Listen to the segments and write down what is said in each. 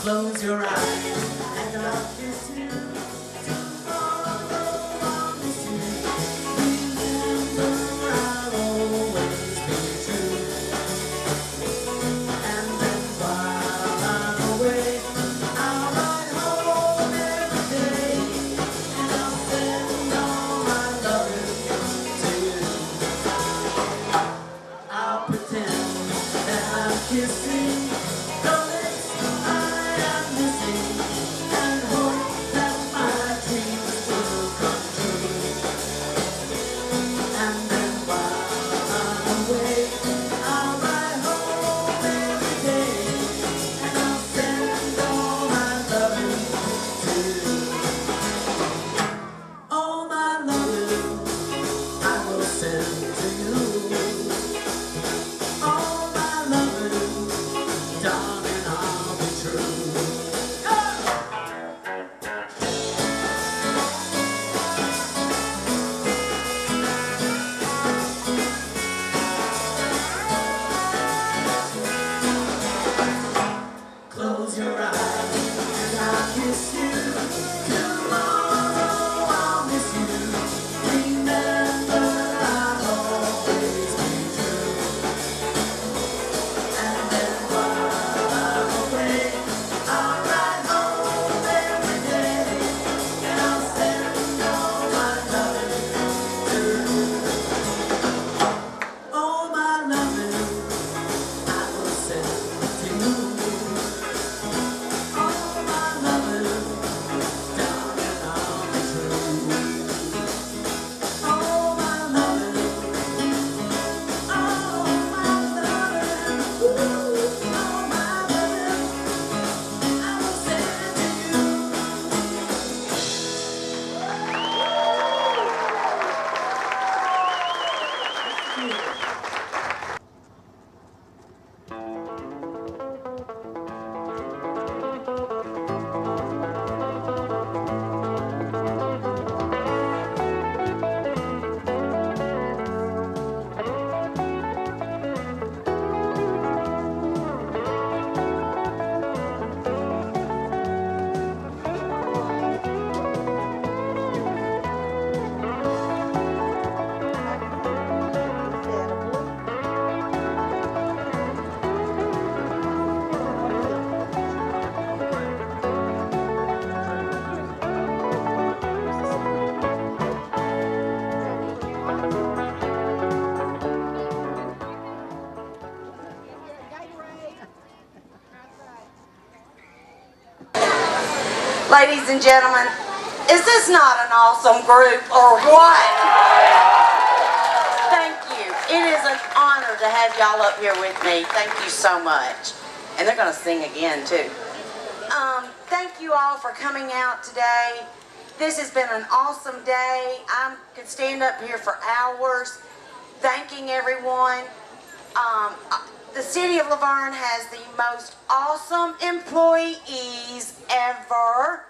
Close your eyes and I'll kiss you. Tomorrow I'll miss you. Remember I'll always be true. And then while I'm away, I'll ride home every day. And I'll send all my loving to you. I'll pretend that I'm kissing the lips I am missing, and hope that my dreams will come true. And then while I'm away, I'll ride home every day, and I'll send all my loving to you. All my loving I will send to you. All my loving, darling, I'll be true. Close your eyes and I'll kiss you. Tomorrow I'll miss you. Remember I'll always be true. And then while I'm away, I'll ride home every day, and I'll send all my loving to you. All my loving I will send to you. All my loving, darling, I'll be true. All my loving, all my loving, all my loving, I will send to you. Ladies and gentlemen, is this not an awesome group or what? Thank you. It is an honor to have y'all up here with me. Thank you so much. And they're going to sing again too. Thank you all for coming out today. This has been an awesome day. I could stand up here for hours thanking everyone. The city of Laverne has the most awesome employees ever.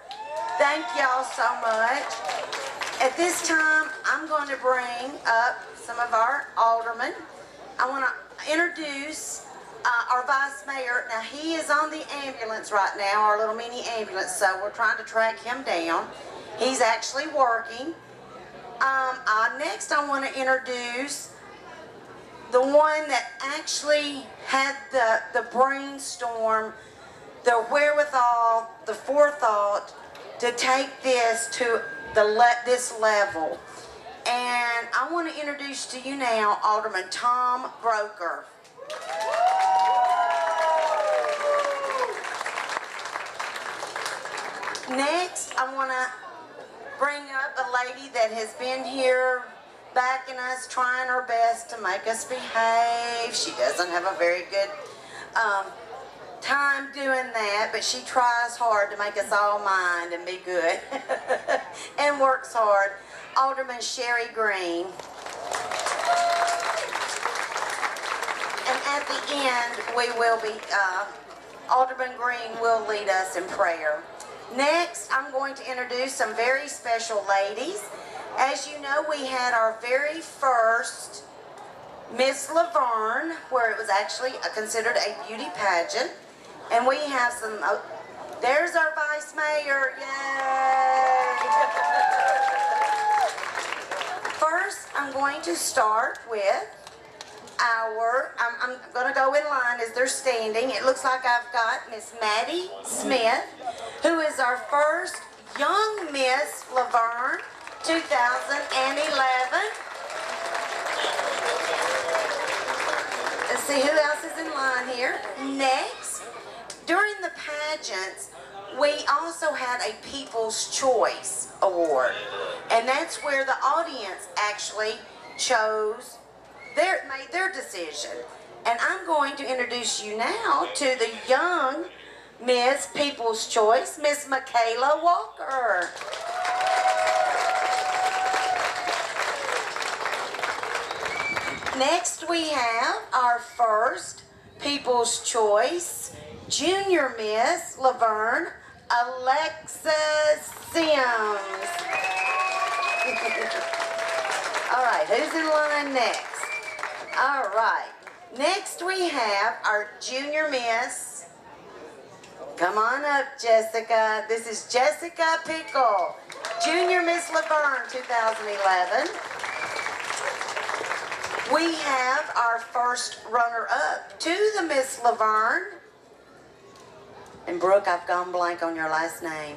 Thank y'all so much. At this time, I'm going to bring up some of our aldermen. I want to introduce our vice mayor. Now, he is on the ambulance right now, our little mini ambulance, so we're trying to track him down. He's actually working. Next, I want to introduce the one that actually had the brainstorm, the wherewithal, the forethought to take this to this level. And I want to introduce to you now Alderman Tom Broker. Next, I want to bring up a lady that has been here backing us, trying her best to make us behave. She doesn't have a very good time doing that, but she tries hard to make us all mind and be good and works hard. Alderman Sherry Green. And at the end, we will be, Alderman Green will lead us in prayer. Next, I'm going to introduce some very special ladies. As you know, we had our very first Miss Laverne, where it was actually considered a beauty pageant. And we have some There's our vice mayor. Yay! First, I'm going to start with I'm going to go in line as they're standing. It looks like I've got Miss Maddie Smith, who is our first Young Miss Laverne 2011. Let's see who else is in line here. Next, during the pageants, we also had a People's Choice Award. And that's where the audience actually made their decision. And I'm going to introduce you now to the young Miss People's Choice, Miss Michaela Walker. Next we have our first People's Choice Junior Miss Laverne, Alexa Sims. All right, who's in line next? All right, next we have our Junior Miss. Come on up, Jessica. This is Jessica Pickle, Junior Miss Laverne 2011. We have our first runner-up to the Miss Laverne. And Brooke, I've gone blank on your last name.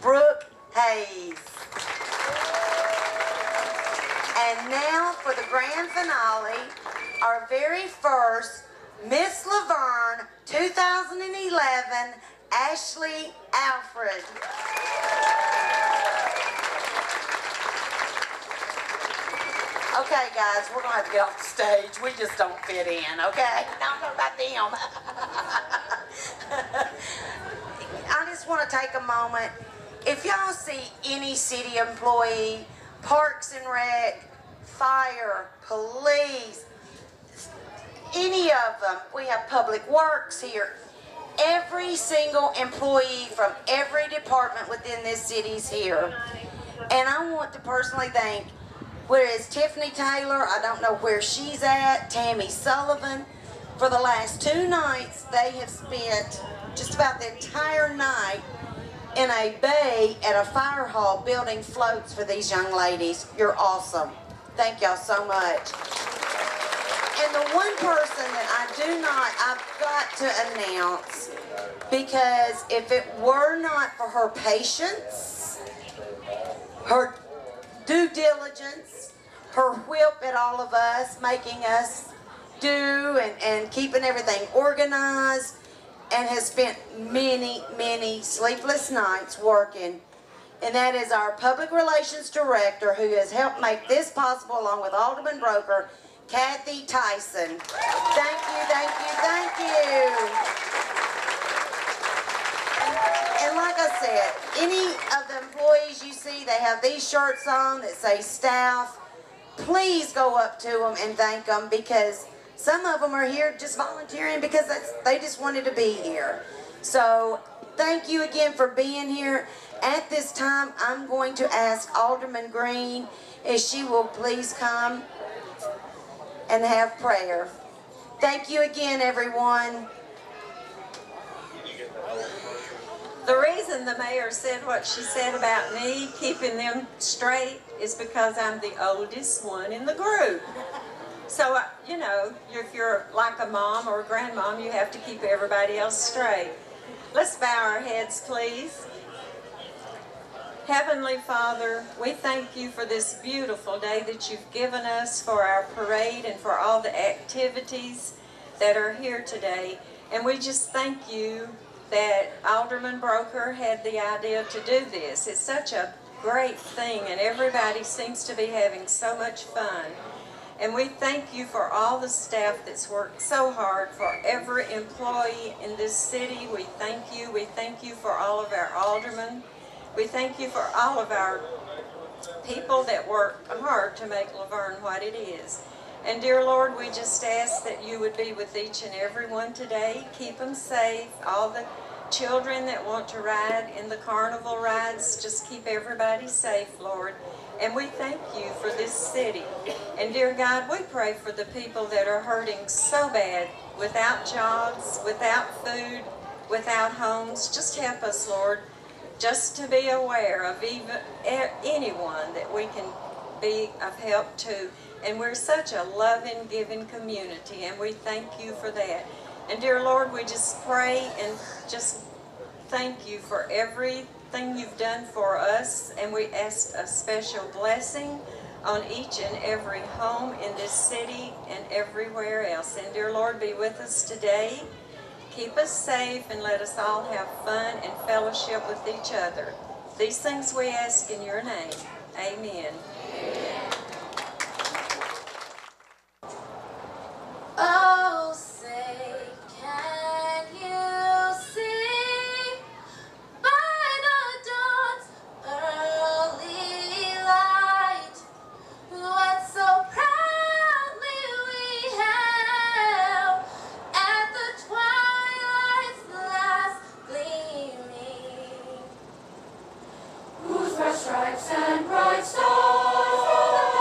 Brooke Hayes. And now for the grand finale, our very first Miss Laverne 2011, Ashley Alfred. Okay, guys, we're going to have to get off the stage. We just don't fit in, okay? Don't know about them. I just want to take a moment. If y'all see any city employee, Parks and Rec, fire, police, any of them, we have Public Works here. Every single employee from every department within this city's here. And I want to personally thank, where is Tiffany Taylor? I don't know where she's at. Tammy Sullivan. For the last 2 nights, they have spent just about the entire night in a bay at a fire hall building floats for these young ladies. You're awesome. Thank y'all so much. And the one person that I've got to announce, because if it were not for her patience, her due diligence, her whip at all of us, making us do and keeping everything organized, and has spent many, many sleepless nights working. And that is our Public Relations Director, who has helped make this possible, along with Alderman Broker, Kathy Tyson. Thank you, thank you, thank you. And like I said, any of the employees you see, they have these shirts on that say staff. Please go up to them and thank them, because some of them are here just volunteering because they just wanted to be here. So thank you again for being here. At this time, I'm going to ask Alderman Green if she will please come and have prayer. Thank you again, everyone. The reason the mayor said what she said about me keeping them straight is because I'm the oldest one in the group. So, you know, if you're like a mom or a grandmom, you have to keep everybody else straight. Let's bow our heads, please. Heavenly Father, we thank you for this beautiful day that you've given us, for our parade and for all the activities that are here today. And we just thank you that Alderman Broker had the idea to do this. It's such a great thing, and everybody seems to be having so much fun. And we thank you for all the staff that's worked so hard, for every employee in this city. We thank you. We thank you for all of our aldermen. We thank you for all of our people that work hard to make Laverne what it is. And dear Lord, we just ask that you would be with each and every one today. Keep them safe. All the children that want to ride in the carnival rides, just keep everybody safe, Lord. And we thank you for this city. And dear God, we pray for the people that are hurting so bad, without jobs, without food, without homes. Just help us, Lord, just to be aware of even anyone that we can be of help to. And we're such a loving, giving community, and we thank you for that. And dear Lord, we just pray and just thank you for everything you've done for us, and we ask a special blessing on each and every home in this city and everywhere else. And dear Lord, be with us today. Keep us safe and let us all have fun and fellowship with each other. These things we ask in your name. Amen. Oh, say, can you see by the dawn's early light what so proudly we hailed at the twilight's last gleaming, whose bright stripes and bright stars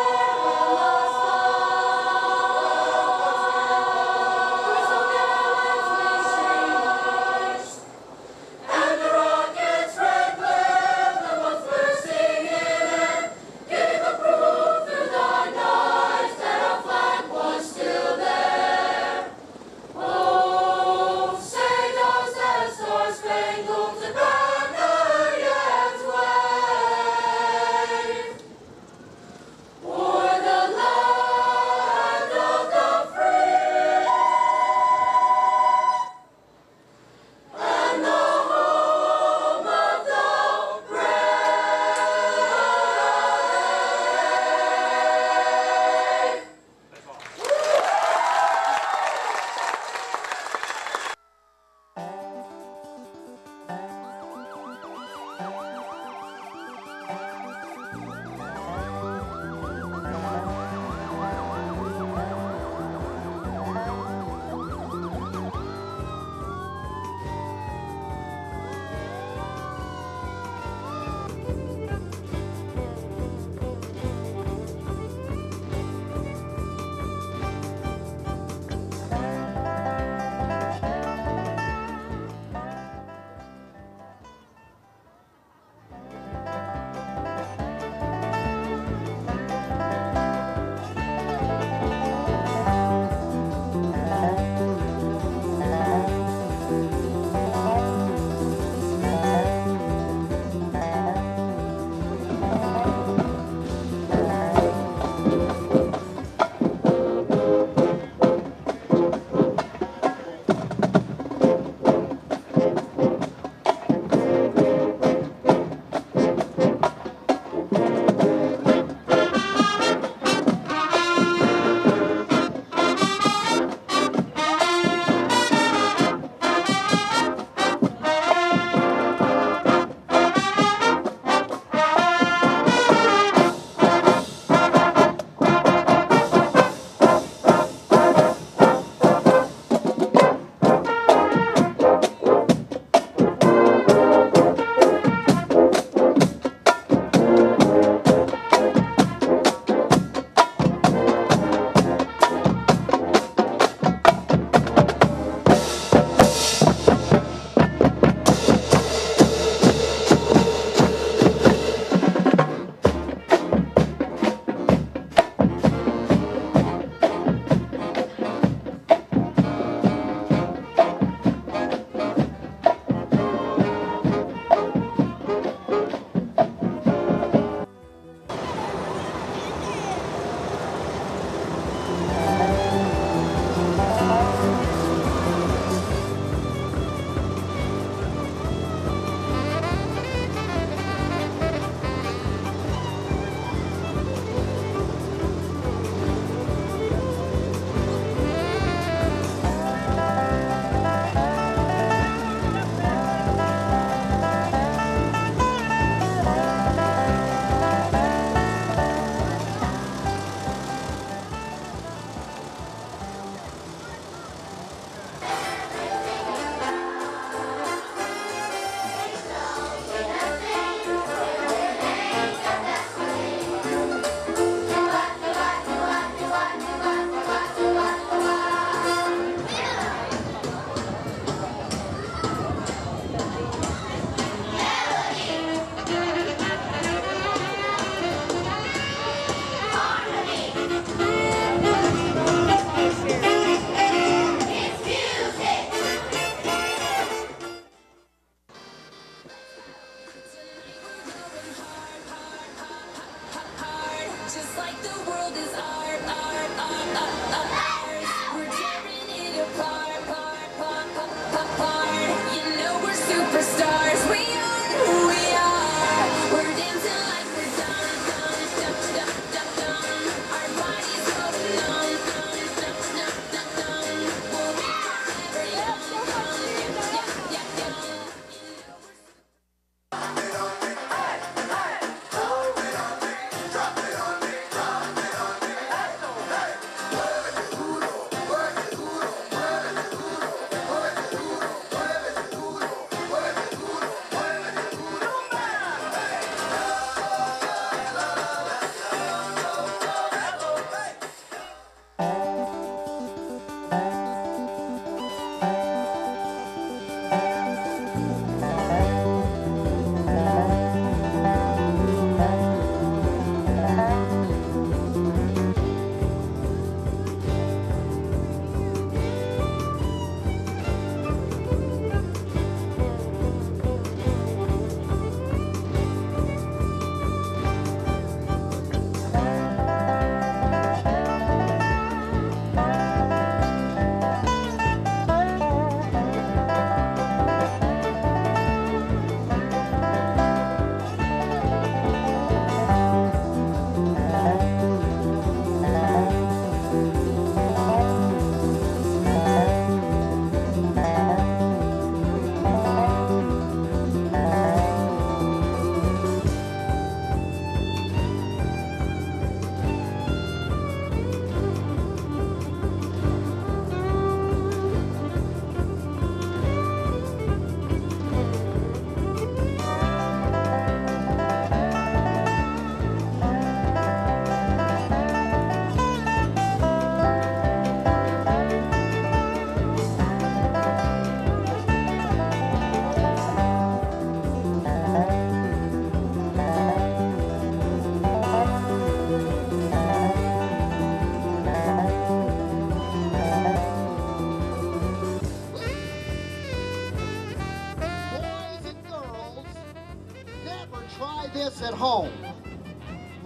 home.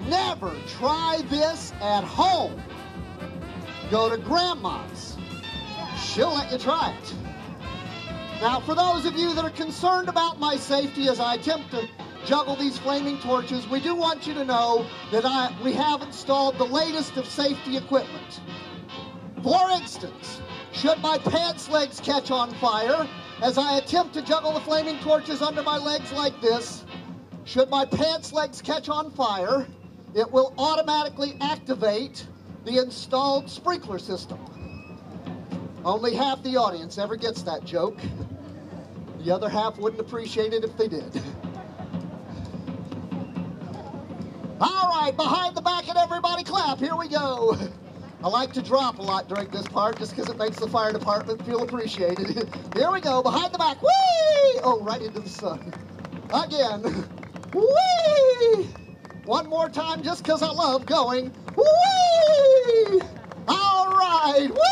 Never try this at home. Go to Grandma's. She'll let you try it. Now, for those of you that are concerned about my safety as I attempt to juggle these flaming torches, we do want you to know that we have installed the latest of safety equipment. For instance, should my pants legs catch on fire as I attempt to juggle the flaming torches under my legs like this, should my pants legs catch on fire, it will automatically activate the installed sprinkler system. Only half the audience ever gets that joke. The other half wouldn't appreciate it if they did. All right, behind the back and everybody clap. Here we go. I like to drop a lot during this part just because it makes the fire department feel appreciated. Here we go, behind the back. Whee! Oh, right into the sun. Again. Whee! One more time just because I love going. Whee! All right. Whee!